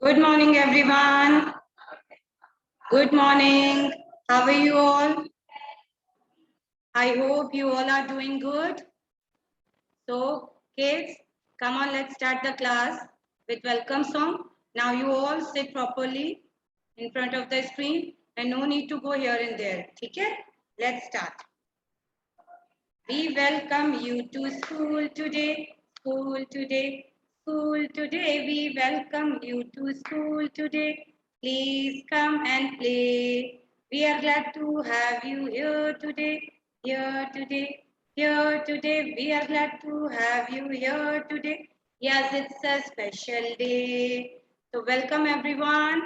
Good morning, everyone. Good morning. How are you all? I hope you all are doing good. So, kids, come on, let's start the class with welcome song. Now you all sit properly in front of the screen and no need to go here and there. Okay? Let's start. We welcome you to school today, school today, school today. We welcome you to school today. Please come and play. We are glad to have you here today, here today, here today. We are glad to have you here today. Yes, it's a special day. So welcome everyone.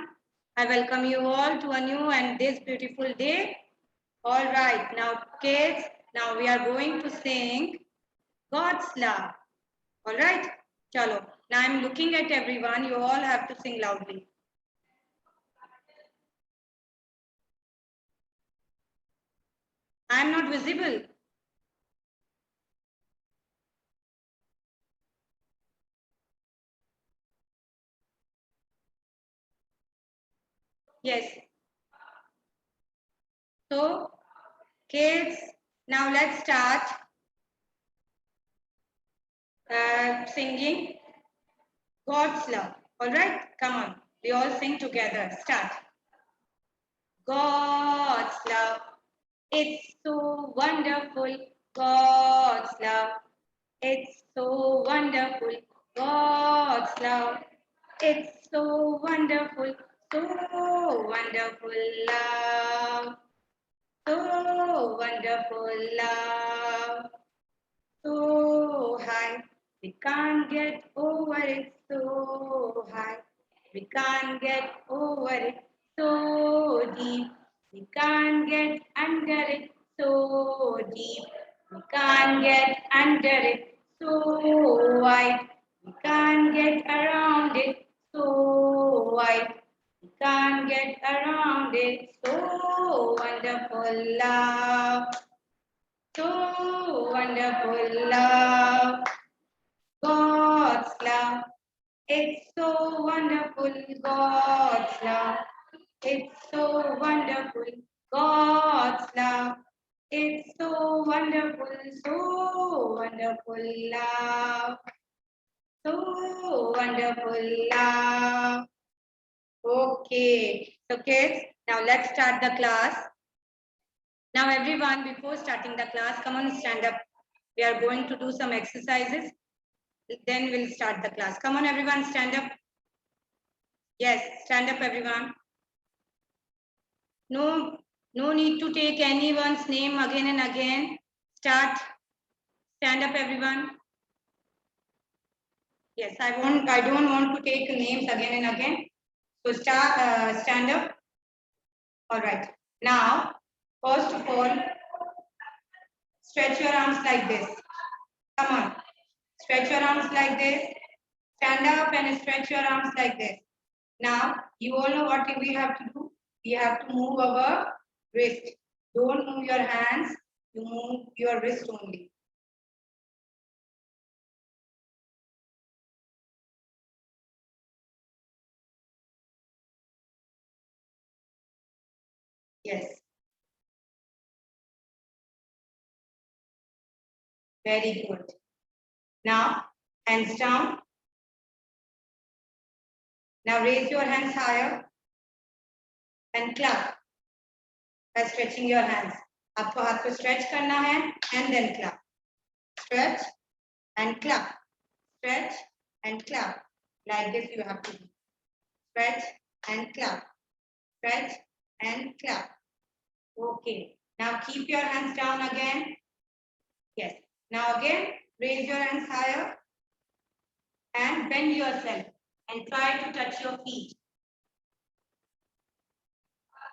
I welcome you all to a new and this beautiful day. All right, now kids, now we are going to sing God's love. All right, chalo. Now I'm looking at everyone. You all have to sing loudly. I'm not visible. Yes. So, kids, now let's start singing God's love. All right, come on. We all sing together. Start. God's love. It's so wonderful. God's love. It's so wonderful. God's love. It's so wonderful. So wonderful love. So wonderful love. So high. We can't get over it. So high. We can't get over it. So deep. We can't get under it. So deep. We can't get under it. So wide. We can't get around it. So wide. We can't get around it. So wonderful love. So wonderful love. God's love. It's so wonderful, God's love. It's so wonderful, God's love. It's so wonderful love. So wonderful love. Okay, so kids, now let's start the class. Now everyone, before starting the class, come on, stand up. We are going to do some exercises. Then we'll start the class. Come on, everyone, stand up. Yes, stand up, everyone. No need to take anyone's name again and again. Start. Stand up, everyone. Yes, I don't want to take names again and again. So stand up. All right. Now, first of all, stretch your arms like this. Come on. Stretch your arms like this. Stand up and stretch your arms like this. Now, you all know what we have to do. We have to move our wrist. Don't move your hands. You move your wrist only. Yes. Very good. Now, hands down. Now raise your hands higher and clap by stretching your hands. आपको हाथ को stretch करना है and then clap. Stretch and clap. Stretch and clap. Like this you have to do. Stretch and clap. Stretch and clap. Okay. Now keep your hands down again. Yes. Now again, raise your hands higher and bend yourself and try to touch your feet.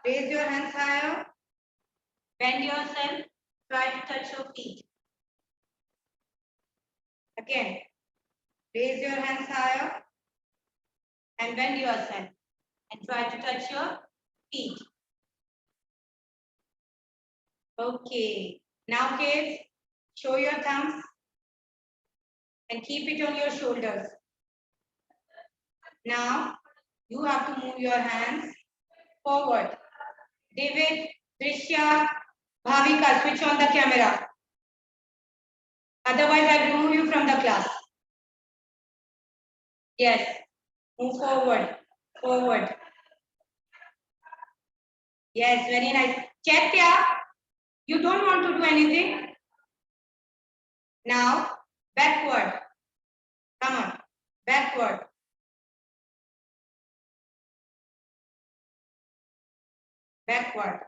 Raise your hands higher, bend yourself, try to touch your feet. Again, raise your hands higher and bend yourself and try to touch your feet. Okay. Now kids, show your thumbs and keep it on your shoulders. Now, You have to move your hands forward. David, Drishya, Bhavika, switch on the camera. Otherwise, I'll remove you from the class. Yes, move forward, forward. Yes, very nice. Chaitya, you don't want to do anything? Now, backward. Come on, backward. Backward.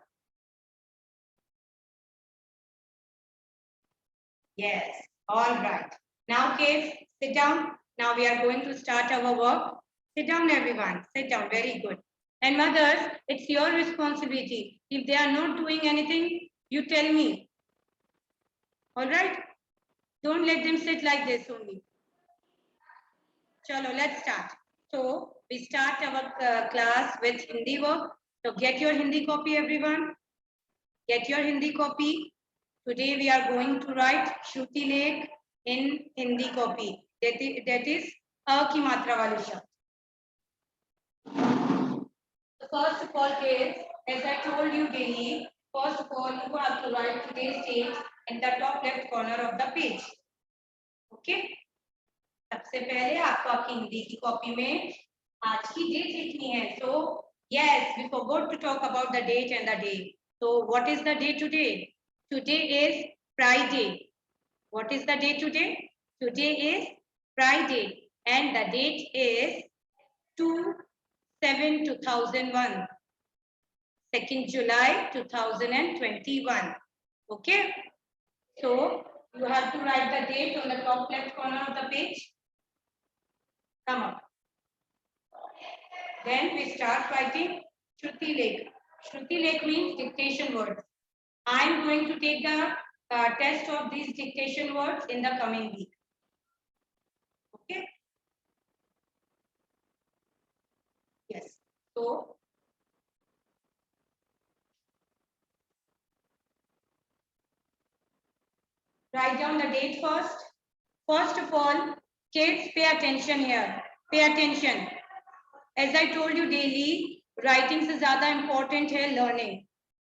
Yes, all right. Now, kids, sit down. Now we are going to start our work. Sit down, everyone. Sit down. Very good. And mothers, it's your responsibility. If they are not doing anything, you tell me. All right? Don't let them sit like this only. Chalo, let's start. So, we start our class with Hindi work. So, get your Hindi copy, everyone. Get your Hindi copy. Today, we are going to write Shruti Lake in Hindi copy. That is A ki matra wali shabd. So first of all, kids, as I told you daily, first of all, you have to write today's date in the top left corner of the page. Okay? सबसे पहले आपको आपकी हिंदी की copy में आज की date लिखनी है. So yes, we forgot to talk about the date and the day. So what is the day today? Today is Friday. What is the day today? Today is Friday and the date is 2/7/2001. 2nd July 2021. Okay. So you have to write the date on the top left corner of the page. Come on. Then we start writing Shruti Lake. Shruti Lake means dictation words. I am going to take the test of these dictation words in the coming week. Okay. Yes. So write down the date first. First of all, kids, pay attention here. Pay attention. As I told you daily, writing से ज़्यादा important है learning,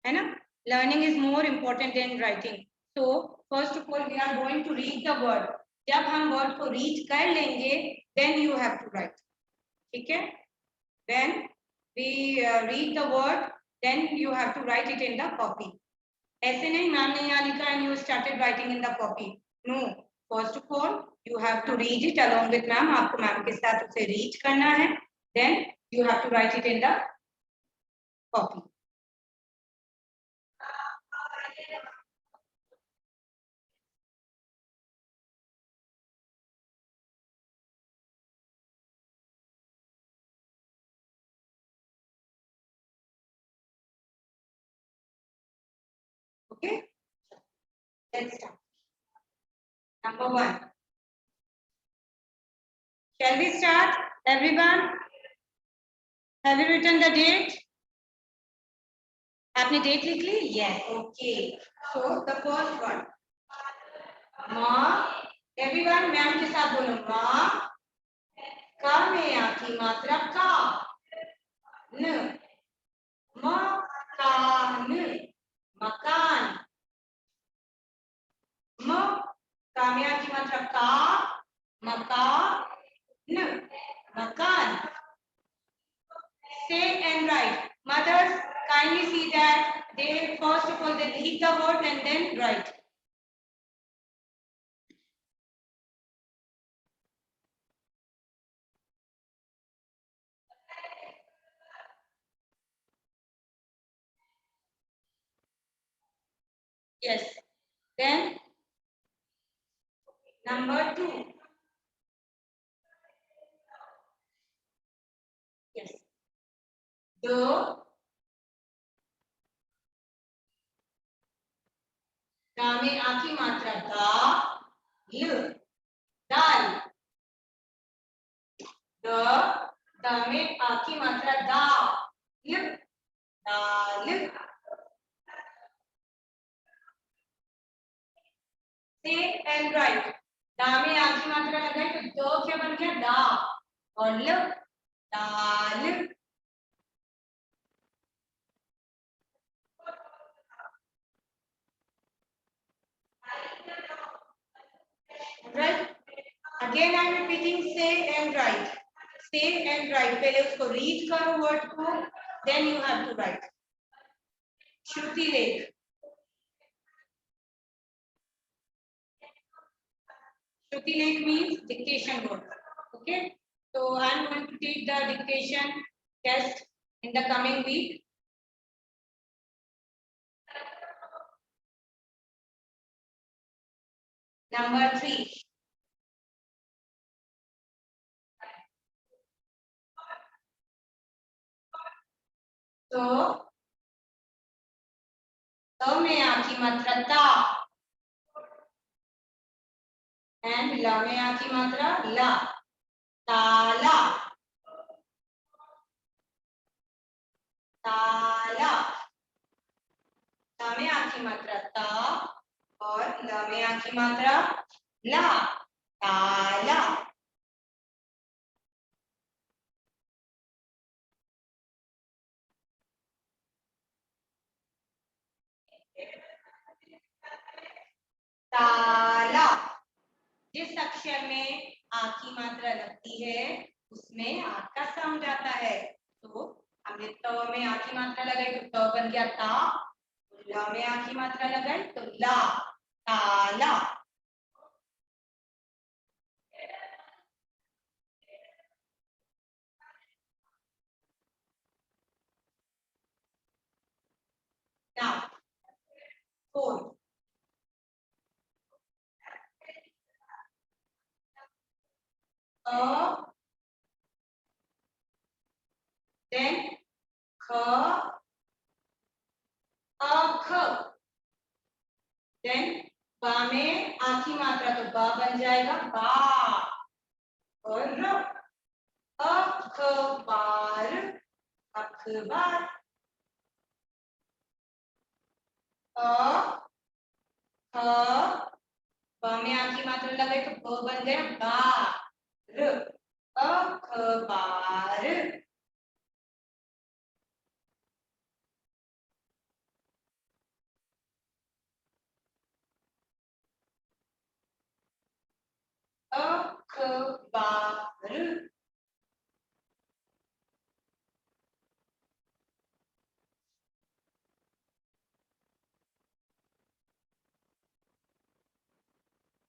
है ना? Learning is more important than writing. So first of all, we are going to read the word. जब हम word को read कर लेंगे, then you have to write. ठीक है? When we read the word, then you have to write it in the copy. ऐसे नहीं ma'am ने यहाँ लिखा and you started writing in the copy. No. First of all, you have to read it along with ma'am. आपको ma'am के साथ उसे read करना है. Then you have to write it in the copy. Okay? Let's start. Number 1. Shall we start? Everyone? Have you written the date? आपने date लिख ली? Yes. Okay. So the first one. माँ. Everyone, ma'am के साथ बोलो. माँ. का में आखी मात्रा का. न. मकान. मकान. म. का में आखी मात्रा का. मकान. Makan. Say and write. Mothers, kindly see that they first of all they read the word and then write. Yes. Then number 2. Yes. The का में आखी मात्रा दा. ल. दाल. द में आखी मात्रा दा. ल. दाल. Say and write. दा में आखी मात्रा लगाए तो दो क्या बन गया दा और ल. दाल, right? Again I am repeating, say and write. Say and write. पहले उसको read करो word को, then you have to write. श्रुति लेख. Shruti Lake means dictation board. Okay. So I am going to take the dictation test in the coming week. Number 3. So, में आ की मात्रा ता and ला में आ की मात्रा ला. ताला, ताला. ता में आ की मात्रा ता और ला में आ की मात्रा ला. ताला. ताला. जिस अक्षर में आ की मात्रा लगती है उसमें आ का साउंड आता है. तो हमने त में आ की मात्रा लगाई तो त बन गया ता. ला में आ की मात्रा लगाई तो ला. ताला. Now, 4. Then ख, ख. Then बा में आ की मात्रा तो बा बन जाएगा बा. और अखबार, अखबार. ख, बा में आ की मात्रा लगाए तो ब बन गया बार. अखबार. अखबार.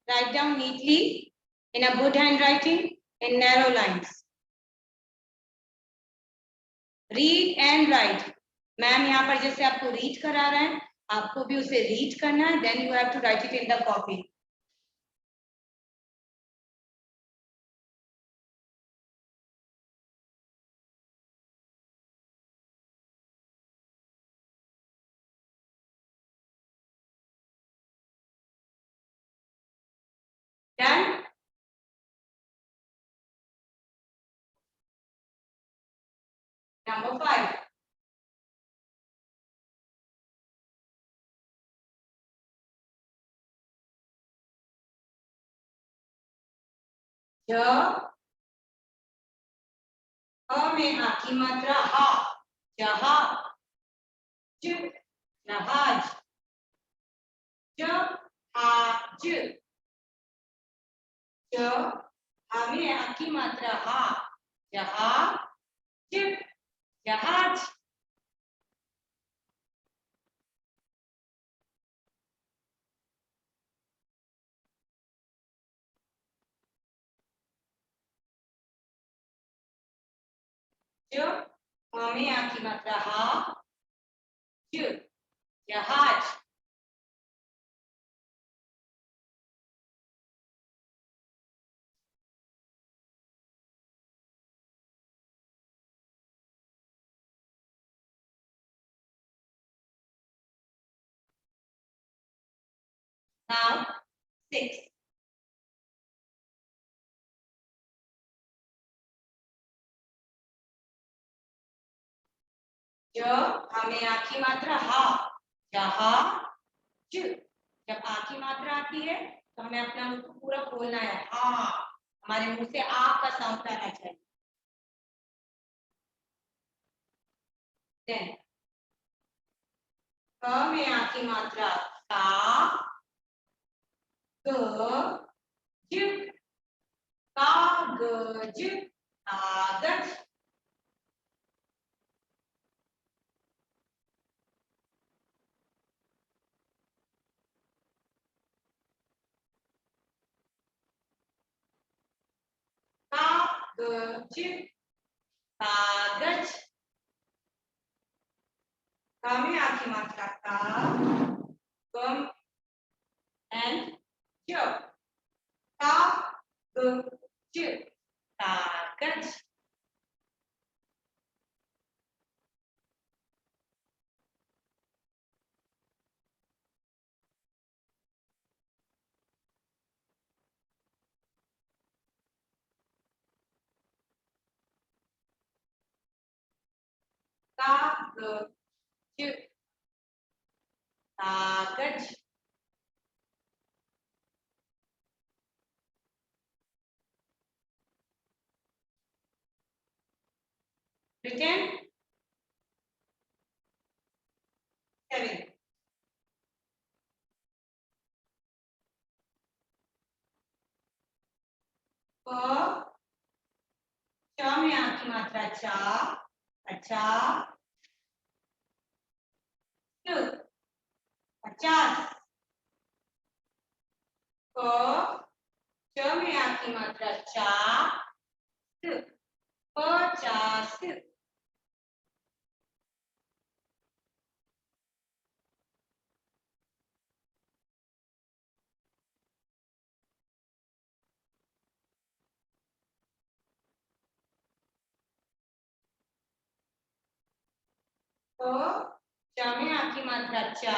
Write down neatly in a good handwriting in narrow lines. Read and write. Ma'am यहाँ पर जैसे आपको रीड करा रहे हैं आपको भी उसे रीड करना है. Then you have to write it in the copy. Done. Number 5. ज, में आ की मात्रा हा. जहाज, जहाज. जहाज. ज, में आ की मात्रा हा. जहाज, जहाज. जो में आ की मात्रा हा. जहाज. Now 6. जो हमें आ की मात्रा हा. जहाज. जब आ की मात्रा आती है तो हमें अपना मुंह को पूरा खोलना है. हा. हमारे मुंह से आ का साउंड आना चाहिए. देन क में आ की मात्रा का, ग, ज, कागज, कागज। कागज, कागज। का में आ की मात्रा का, गम एंड ज, कागज, कागज। कागज, कागज। written 7। च में आ की मात्रा चा, अच्छा, 50। च में आ की मात्रा चा, 50। तो च में आ की मात्रा चा,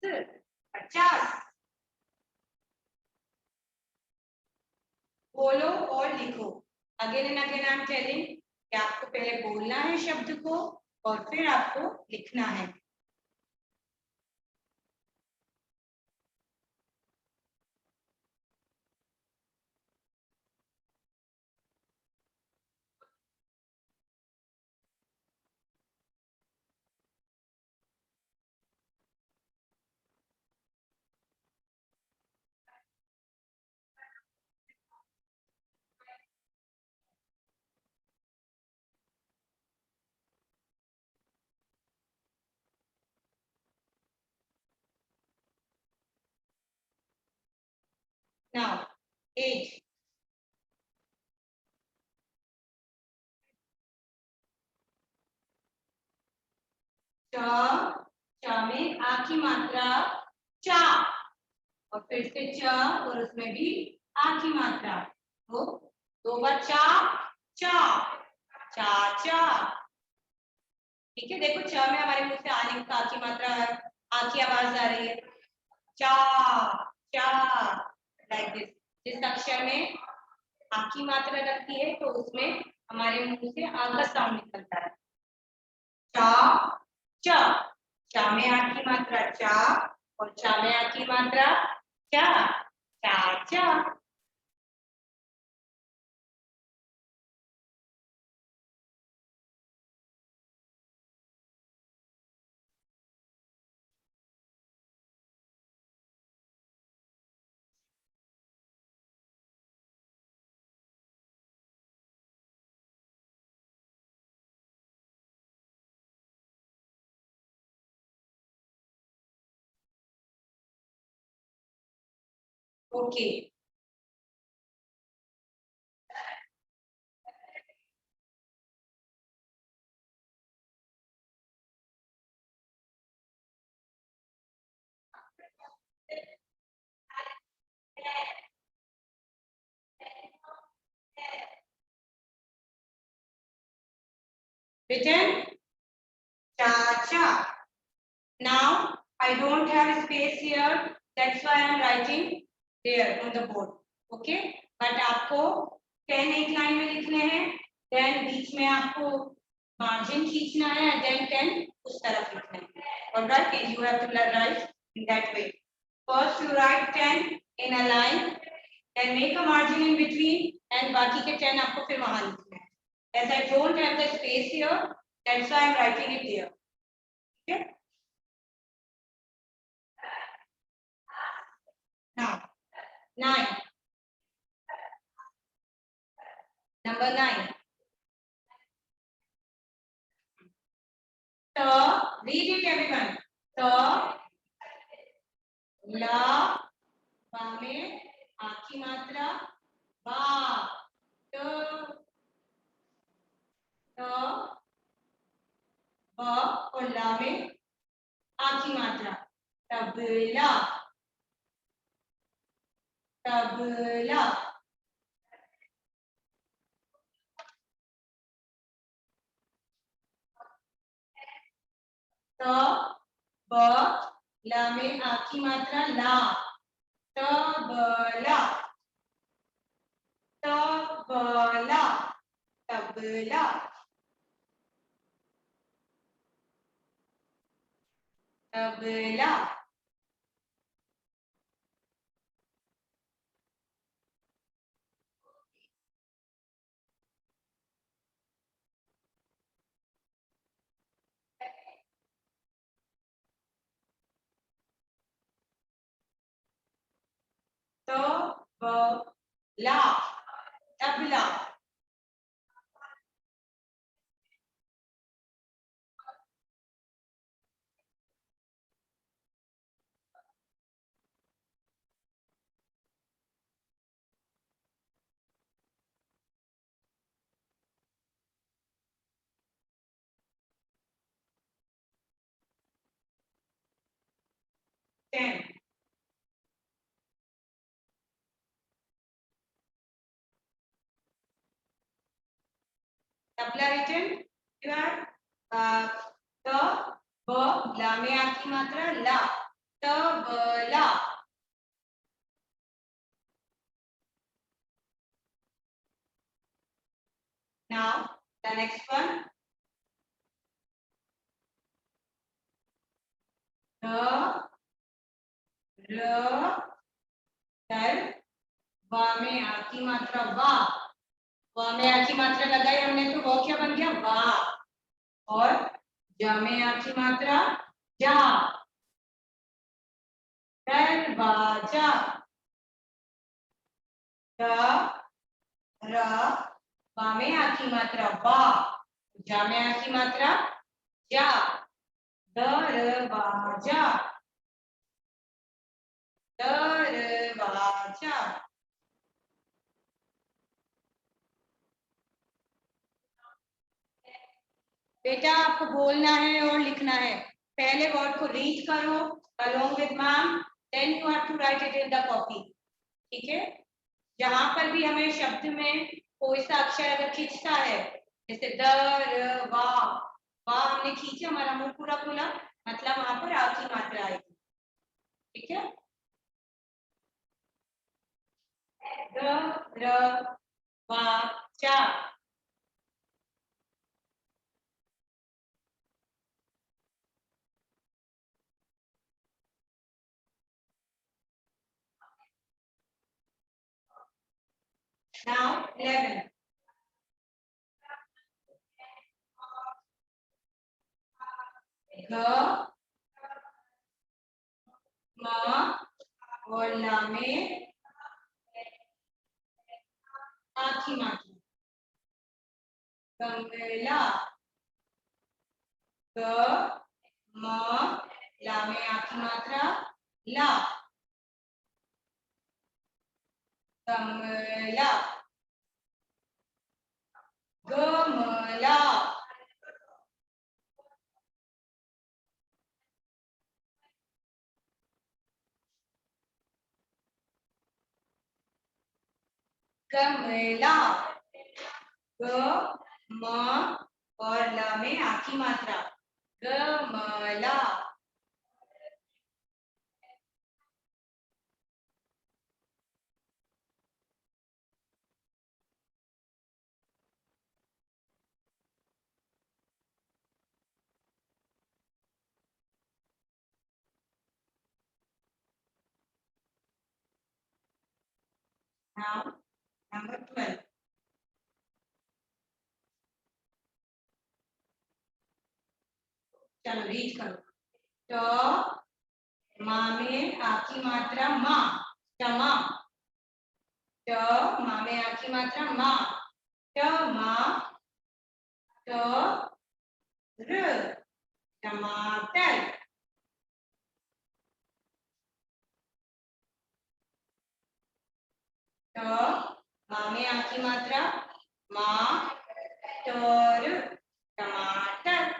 50। बोलो और लिखो। Again and again I am telling कि आपको पहले बोलना है शब्द को और फिर आपको लिखना है। नाउ 8। च में आ की मात्रा चा और फिर से च और उसमें भी आ की मात्रा, तो 2 बार चा, चा, चाचा। ठीक है, देखो च में हमारे मुंह से आने का की मात्रा है, आ की आवाज आ रही है, चा, चा, लाइक दिस। जिस अक्षर में आ की मात्रा लगती है तो उसमें हमारे मुंह से आ का साउंड निकलता है। चा, चा, चा में आ की मात्रा चा और चा में आ की मात्रा चा, चाचा। Okay, written cha-cha. Now I don't have space here, that's why I am writing there on the board. Okay, but आपको 10 एक लाइन में लिखने हैं, then बीच में आपको मार्जिन खींचना है, then 10 उस तरफ लिखना है. All right, you have to write in that way. First you write 10 in a line, then make a margin in between, and बाकी के 10 आपको फिर वहां लिखना है. As I don't have the space here, That's why I'm writing it there. Okay. Now, 9. Number 9. So, read it everyone. So, la, बा में आ की मात्रा बा, तो ब और ला में आ की मात्रा तबला, तबला। तो ब ला में आ की मात्रा ला, तबला, तबला, तबला, तबला। तो ला, tabla. Ten. Tabla written here, त ब ला में आ की मात्रा ला, tabla. Now the next one, र, तर वा में आ की मात्रा वा, वा में आ की मात्रा लगाई हमने तो वो क्या बन गया वा, और जा में आ की मात्रा जा, दरवाजा, द, र, वा में आ की मात्रा वा, जा में आ की मात्रा जा, दरवाजा, दरवाजा। बेटा आपको बोलना है और लिखना है, पहले वर्ड को रीड करो along with ma'am, then you have to write it in the copy, ठीक है। जहां पर भी हमें शब्द में कोई सा अक्षर अगर खींचता है, जैसे द, र, वा हमने खींचा, हमारा मुंह पूरा खुला, मतलब वहां पर आ की मात्रा आएगी, ठीक है। द, र, वा, चा। Now 11. घ, म और ला में आ की मात्रा गंगला, ग, म, ला में आ की मात्रा ला, गमला, गमला, गमला, ग, म और ल में आ की मात्रा गमला। Now number 12. चलो रीड करो। ट माँ में आखी मात्रा माँ, टमा। ट माँ में आखी मात्रा माँ, ट माँ। ट र टमाटर। ट माँ में आखी मात्रा माँ, टर टमाटर।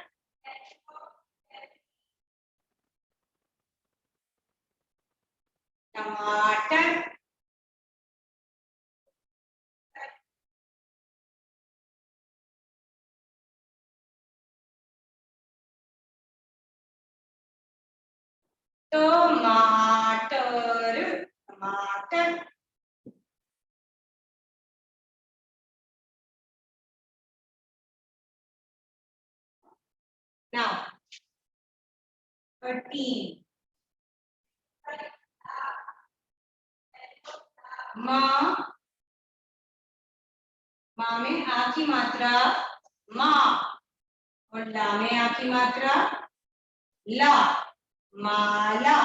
टमाटर। टमाटर टमाटर। Now 13 माँ, माँ में आ की मात्रा माँ और ला में आ की मात्रा ला, माला।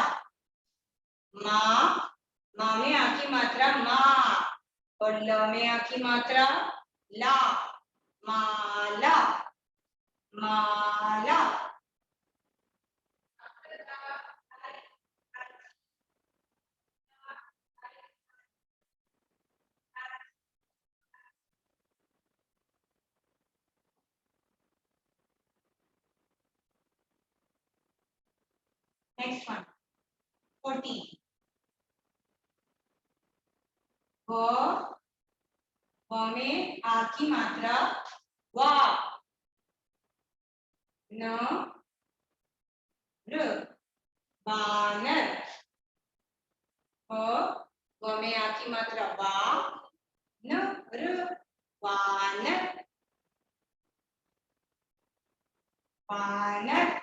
माँ, माँ में आ की मात्रा माँ और ल में आ की मात्रा ला, माला माला। नेक्स्ट वन 14 व में आ की मात्रा वा, न र बानर। व में आ की मात्रा वा, न र वानर, वानर।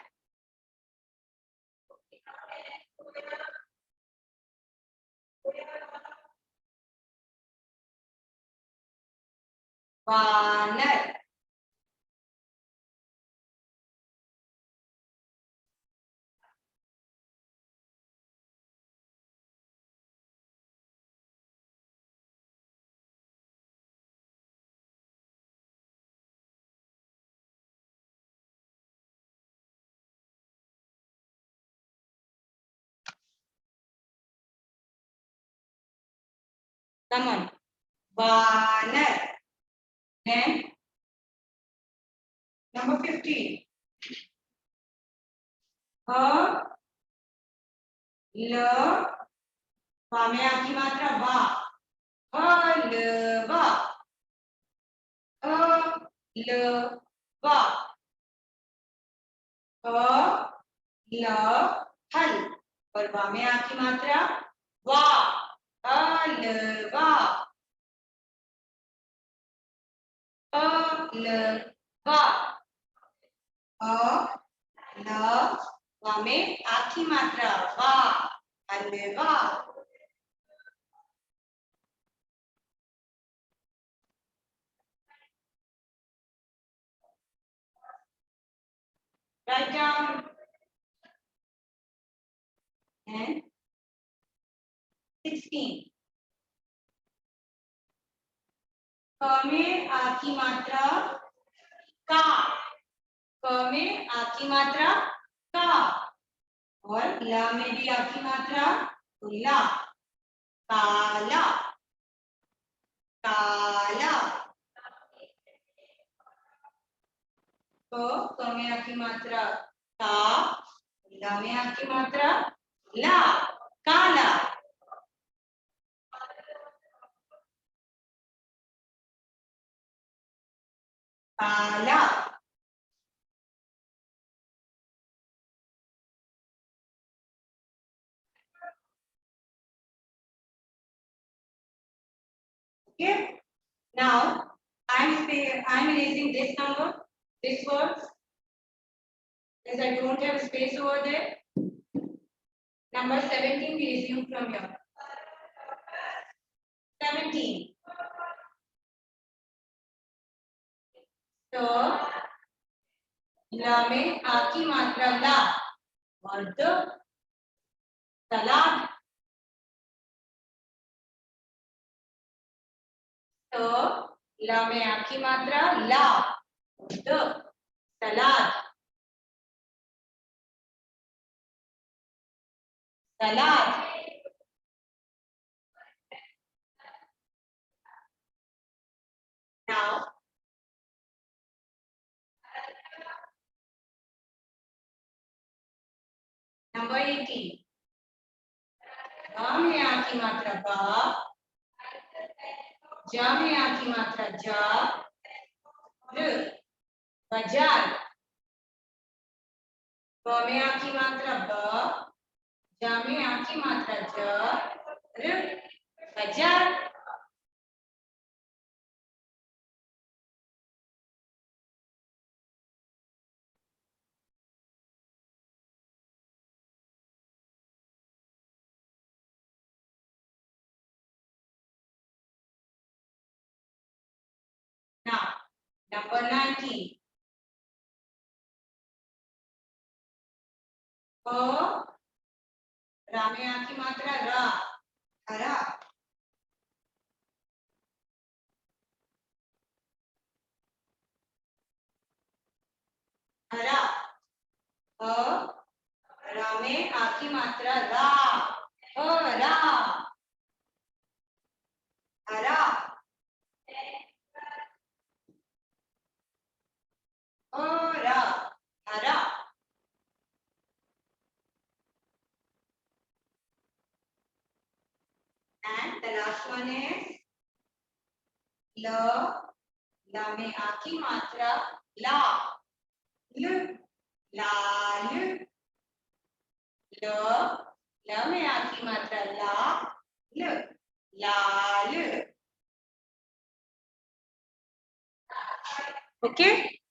वानर। Come on. Banar. Then number 15. ल वा में आ की मात्रा वा, हलवा, हलवा, ल हल और वा में आ की मात्रा वा, हलवा, हलवा। ल वा में आ की मात्रा वा, हलवा। Write down and 16 क में आ की मात्रा का, क में आ की मात्रा का और ला में भी आ की मात्रा तो ला, काला, काला। तो क में आ की मात्रा का, ला में आ की मात्रा ला, काला। काला। Okay. Now I'm erasing this number, this word, as I don't have space over there. Number 17 we resume from here. 17. So ल में आ की मात्रा ला और द सलाद। तो ल में आ की मात्रा ला द सलाद सलाद। Now number 18 में आ की मात्रा बा, जा में आ की मात्रा जा, र बाजार। ब में आ की मात्रा ब, जा में आ की मात्रा ज, र बाजार। Now number 19 रा में आ की मात्रा रा हरा। हरा रा में आ की मात्रा रा हरा हरा हरा हरा। And the last one is ला में आ की मात्रा ला ल लाल। ल में आ की मात्रा ला ल लाल। Okay.